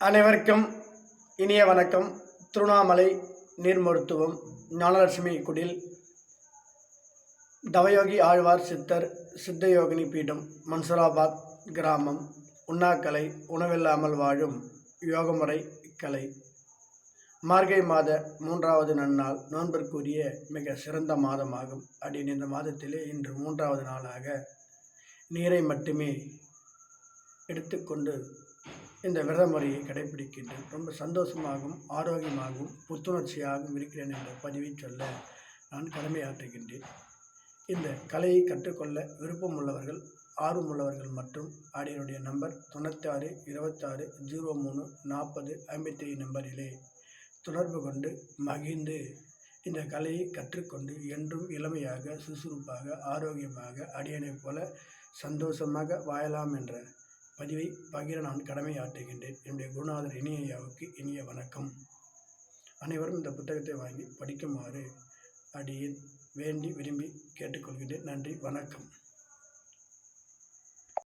அனைவருக்கும் இனிய வணக்கம். திருவண்ணாமலை நீர் மருத்துவம் ஞானலட்சுமி குடில் தவயோகி ஆழ்வார் சித்தர் சித்தயோகினி பீடம் மன்சூராபாத் கிராமம். உண்ணாக்கலை உணவில்லாமல் வாழும் யோகமுறை கலை. மார்கழி மாத 3வது நன்னாள் நோன்பிற்குரிய மிக சிறந்த மாதமாகும். அப்படின்னு இந்த மாதத்திலே இன்று 3வது நாளாக நீரை மட்டுமே எடுத்துக்கொண்டு இந்த விரத முறையை கடைபிடிக்கின்றேன். ரொம்ப சந்தோஷமாகவும் ஆரோக்கியமாகவும் புத்துணர்ச்சியாகவும் இருக்கிறேன் என்ற பதிவை சொல்ல நான் கடமையாற்றுகின்றேன். இந்த கலையை கற்றுக்கொள்ள விருப்பம் உள்ளவர்கள், ஆர்வம் உள்ளவர்கள் மற்றும் ஆடியனுடைய நம்பர் 96 26 03 40 57 நம்பரிலே தொடர்பு கொண்டு மகிழ்ந்து இந்த கலையை கற்றுக்கொண்டு என்றும் இளமையாக சுறுசுறுப்பாக ஆரோக்கியமாக அடியனை போல சந்தோஷமாக வாழலாம் என்ற பதிவை பகிர நான் கடமையாற்றுகின்றேன். என்னுடைய குருநாதர் இனியாவுக்கு இனிய வணக்கம். அனைவரும் இந்த புத்தகத்தை வாங்கி படிக்குமாறு அடியேன் வேண்டி விரும்பி கேட்டுக்கொள்கின்றேன். நன்றி, வணக்கம்.